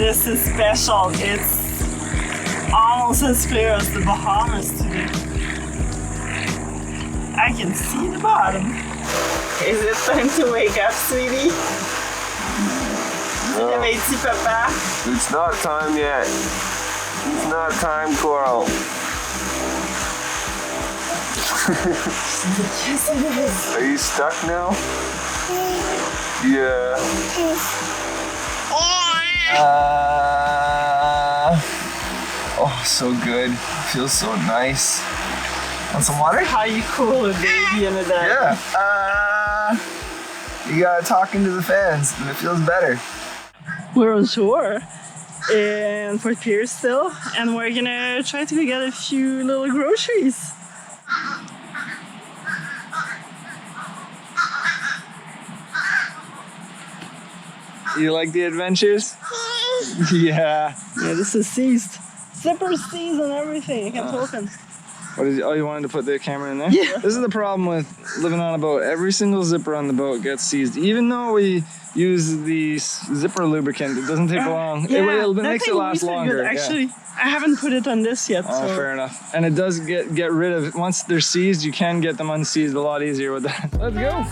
This is special. It's almost as clear as the Bahamas today. I can see the bottom. Is it time to wake up, sweetie? Réveille petit papa. It's not time yet. It's not time, Coral. Yes, it is. Are you stuck now? Yeah. Oh, so good. Feels so nice. Want some water? How you cool a baby in a day? Yeah. You gotta talk into the fans, and it feels better. We're on shore in Fort Pierce still, and we're gonna try to get a few little groceries. You like the adventures? Yeah. Yeah, this is seized. Zipper seized and everything. I can't open. What is? Oh, you wanted to put the camera in there? Yeah. This is the problem with living on a boat. Every single zipper on the boat gets seized. Even though we use the zipper lubricant, it doesn't take long. Yeah, It makes it last longer. Good. Actually, I haven't put it on this yet. Oh, so. fair enough. And it does get rid of, once they're seized, you can get them unseized a lot easier with that. Let's go.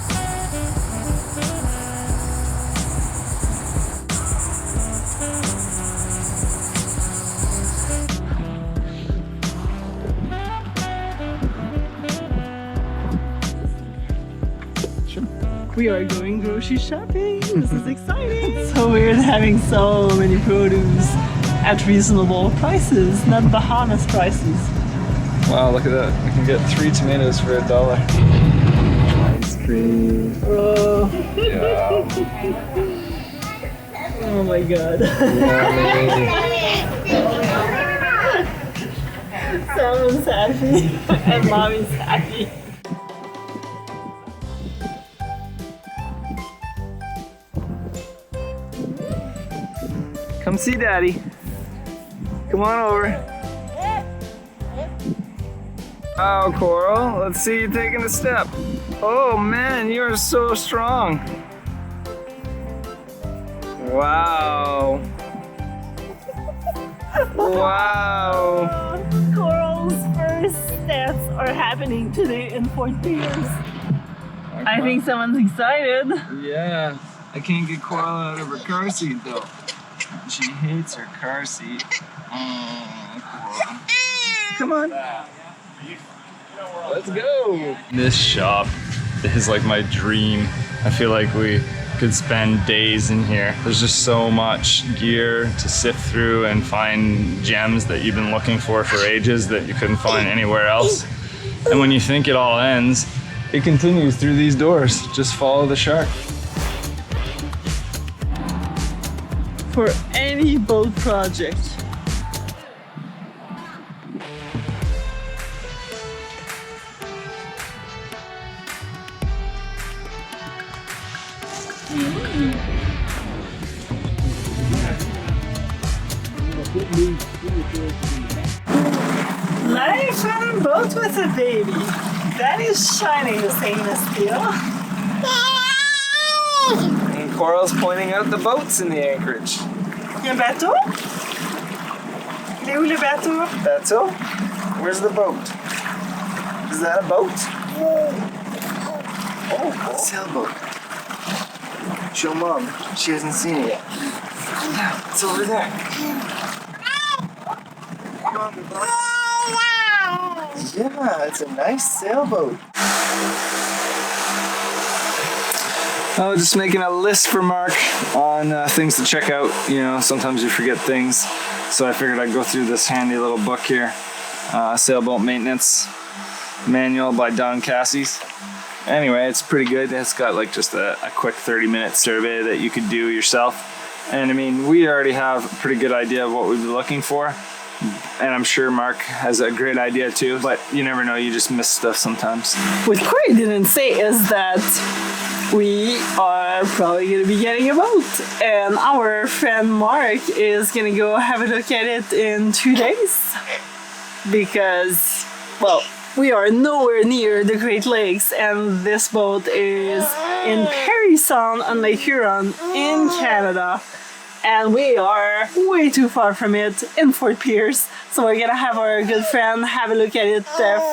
We are going grocery shopping. This is exciting. It's so weird having so many produce at reasonable prices, not Bahamas prices. Wow, look at that. I can get 3 tomatoes for $1. Ice cream. Oh, Yeah. oh my god. Someone's happy and mommy's happy. Come see Daddy. Come on over. Oh, Coral, let's see you taking a step. Oh man, you are so strong. Wow. Wow. Coral's first steps are happening today in Fort Pierce. I think someone's excited. Yeah, I can't get Coral out of her car seat though. She hates her car seat. Coral. Come on. Let's go. This shop is like my dream. I feel like we could spend days in here. There's just so much gear to sift through and find gems that you've been looking for ages that you couldn't find anywhere else. And when you think it all ends, it continues through these doors. Just follow the shark. For any boat project. Life on a boat with a baby. That is shining the stainless steel. And Coral's pointing out the boats in the anchorage. Le bateau? Il est où le bateau? Bateau? Where's the boat? Is that a boat? Oh, a sailboat. Show Mom. She hasn't seen it yet. It's over there. Come on, good boy. Yeah, it's a nice sailboat. Oh, just making a list for Mark on things to check out. You know, sometimes you forget things. So I figured I'd go through this handy little book here. Sailboat Maintenance Manual by Don Cassie's. Anyway, it's pretty good. It's got like just a quick 30-minute survey that you could do yourself. And I mean, we already have a pretty good idea of what we'd be looking for. And I'm sure Mark has a great idea too, but you never know, you just miss stuff sometimes. What Corey didn't say is that we are probably going to be getting a boat, and our friend Mark is going to go have a look at it in 2 days because, well, we are nowhere near the Great Lakes, and this boat is in Perry Sound on Lake Huron in Canada. and we are way too far from it in Fort Pierce. So we're gonna have our good friend have a look at it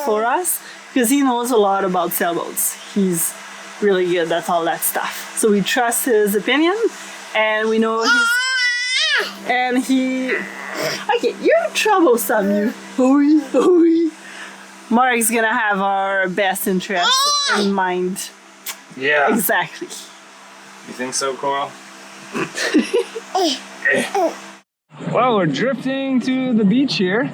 for us, because he knows a lot about sailboats. He's really good at all that stuff. So we trust his opinion, and we know okay, you're troublesome, you. Hooey, hooey. Mark's gonna have our best interest in mind. Yeah. Exactly. You think so, Coral? Well, we're drifting to the beach here,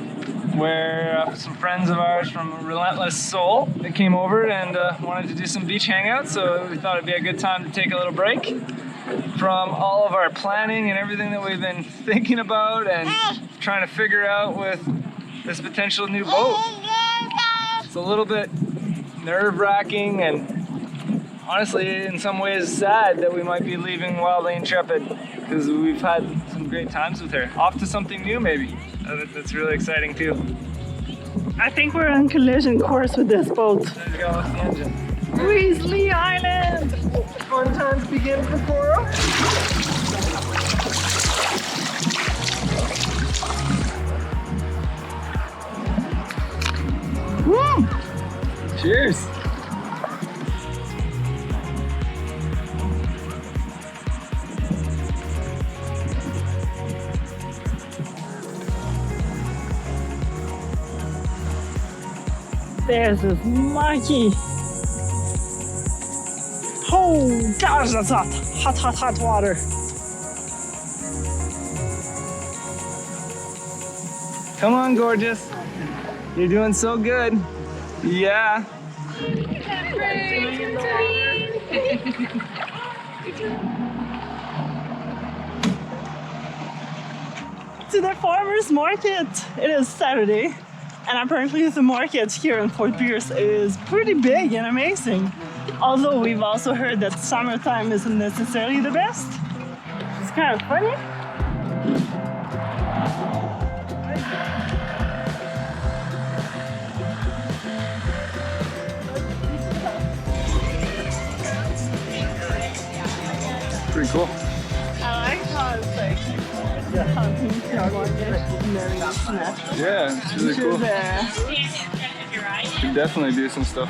where some friends of ours from Relentless Soul, they came over and wanted to do some beach hangouts, so we thought it'd be a good time to take a little break from all of our planning and everything that we've been thinking about and trying to figure out with this potential new boat. It's a little bit nerve-wracking and honestly, in some ways, sad that we might be leaving Wildly Intrepid, because we've had some great times with her. Off to something new, maybe. That's really exciting too. I think we're on collision course with this boat. Let's go with the engine. Wildly Island! Fun times begin for Coral. Woo! Cheers! There's this monkey. Oh gosh, that's hot. Hot, hot, hot water. Come on, gorgeous. You're doing so good. Yeah. To the farmer's market. It is Saturday, and apparently the market here in Fort Pierce is pretty big and amazing. Although we've also heard that summertime isn't necessarily the best. It's kind of funny. Pretty cool. I like how it's like the hunting market and then it's natural. Yeah, it's really cool. Could definitely do some stuff.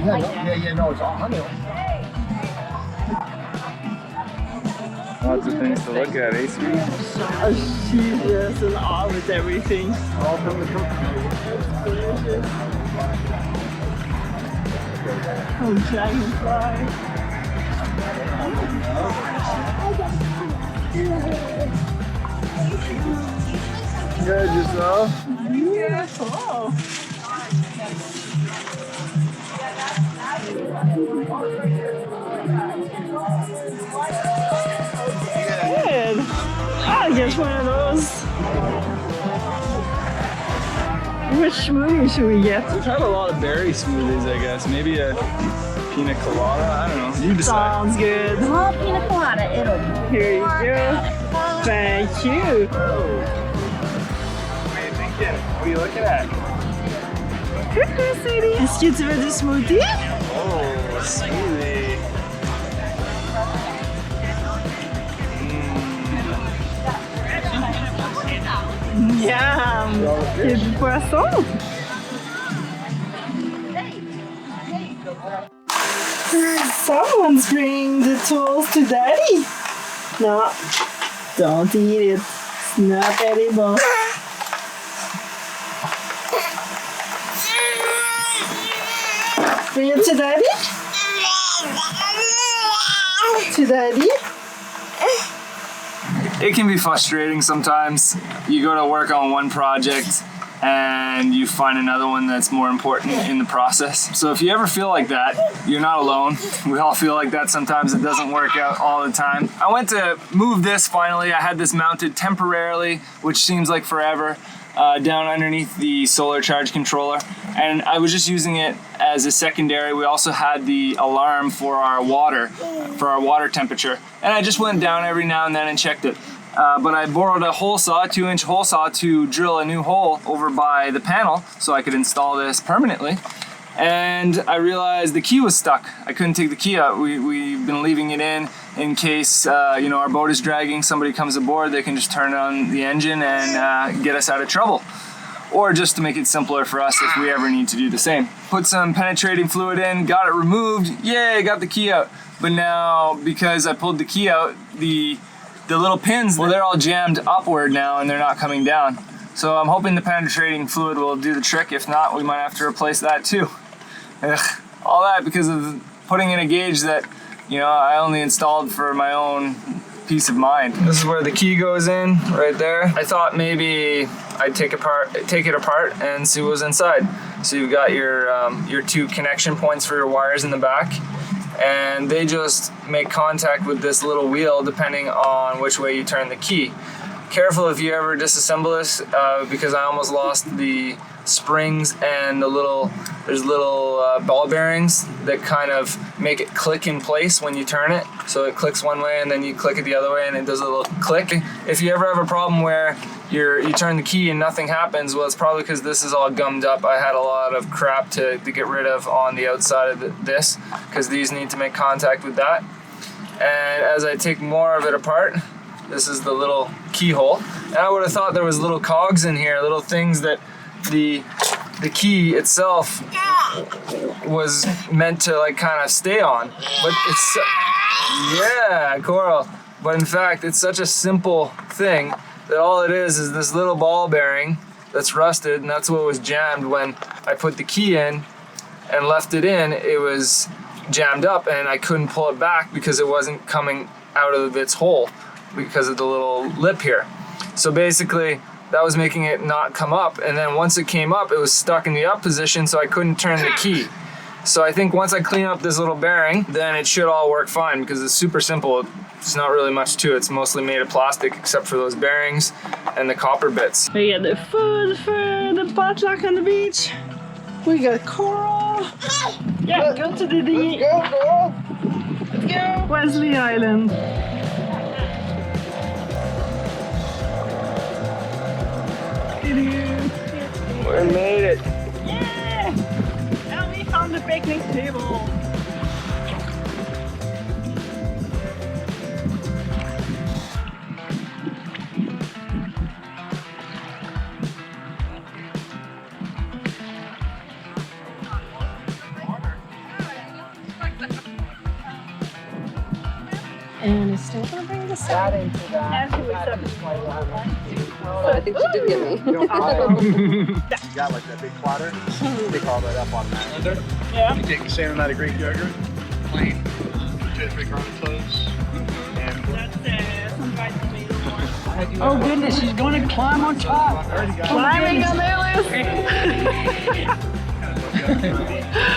Yeah, no, it's all honey. Lots of things to look at, eh, sweetie? She's just in awe with everything. All from the Delicious. Oh, dragonfly. Good, yourself? Beautiful. Good. I'll get one of those. Which smoothie should we get? We've had a lot of berry smoothies, I guess. Maybe a pina colada? I don't know. You decide. Sounds good. Oh, pina colada, it'll Here you go. Thank you. What are you thinking? What are you looking at? Coucou, sweetie. Est-ce que tu veux du smoothie? Oh, smoothie. Yum. Et du poisson. Someone's bringing the tools to Daddy. No, don't eat it. It's not edible. Bring it to Daddy. To Daddy. It can be frustrating sometimes. You go to work on one project and you find another one that's more important in the process. So if you ever feel like that, you're not alone. We all feel like that sometimes. It doesn't work out all the time. I went to move this finally. I had this mounted temporarily, which seems like forever, down underneath the solar charge controller. And I was just using it as a secondary. We also had the alarm for our water temperature. And I just went down every now and then and checked it. But I borrowed a hole saw, 2-inch hole saw, to drill a new hole over by the panel so I could install this permanently. And I realized the key was stuck. I couldn't take the key out. We've been leaving it in case you know, our boat is dragging, somebody comes aboard, they can just turn on the engine and get us out of trouble. Or just to make it simpler for us if we ever need to do the same. Put some penetrating fluid in, got it removed, yay, got the key out. But now, because I pulled the key out, the little pins, well, they're all jammed upward now and they're not coming down. So I'm hoping the penetrating fluid will do the trick. If not, we might have to replace that too. Ugh, all that because of putting in a gauge that, you know, I only installed for my own peace of mind. This is where the key goes in, right there. I thought maybe I'd take it apart and see what was inside. So you've got your 2 connection points for your wires in the back, and they just make contact with this little wheel depending on which way you turn the key. Careful if you ever disassemble this, because I almost lost the springs and there's little ball bearings that kind of make it click in place when you turn it. So it clicks one way and then you click it the other way and it does a little click. If you ever have a problem where you turn the key and nothing happens, well, it's probably because this is all gummed up. I had a lot of crap to get rid of on the outside of this, because these need to make contact with that. And as I take more of it apart, this is the little keyhole. And I would have thought there was little cogs in here, little things that the key itself was meant to like kind of stay on. But it's, yeah, Coral. But in fact, it's such a simple thing that all it is this little ball bearing that's rusted, and that's what was jammed when I put the key in and left it in. It was jammed up and I couldn't pull it back because it wasn't coming out of its hole because of the little lip here. So basically that was making it not come up, and then once it came up, it was stuck in the up position, so I couldn't turn the key. So I think once I clean up this little bearing, then it should all work fine, because it's super simple. It's not really much to it. It's mostly made of plastic except for those bearings and the copper bits. We got the food for the potluck on the beach. We got Coral. Yeah, go to the Let's go, Coral. Let's go. Wildly Island. We made it. Yeah! And we found the picnic table. And it's still gonna bring the sun into that. I think she did get me. You got like that big platter. Pick all that up on that. Yeah. You take the same amount of Greek yogurt, plain, just big garlic cloves, and That's some dried tomato. Oh goodness, she's going to climb on top. Climbing on the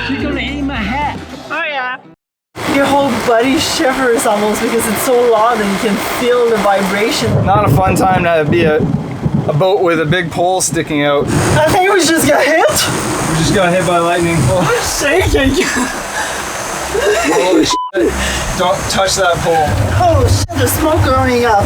She's going to eat my hat. Oh yeah. Your whole body shivers almost because it's so loud and you can feel the vibration. Not a fun time to be a boat with a big pole sticking out. I think we just got hit. We just got hit by lightning. I'm shaking. Holy shit. Don't touch that pole. Oh shit, the smoke going up.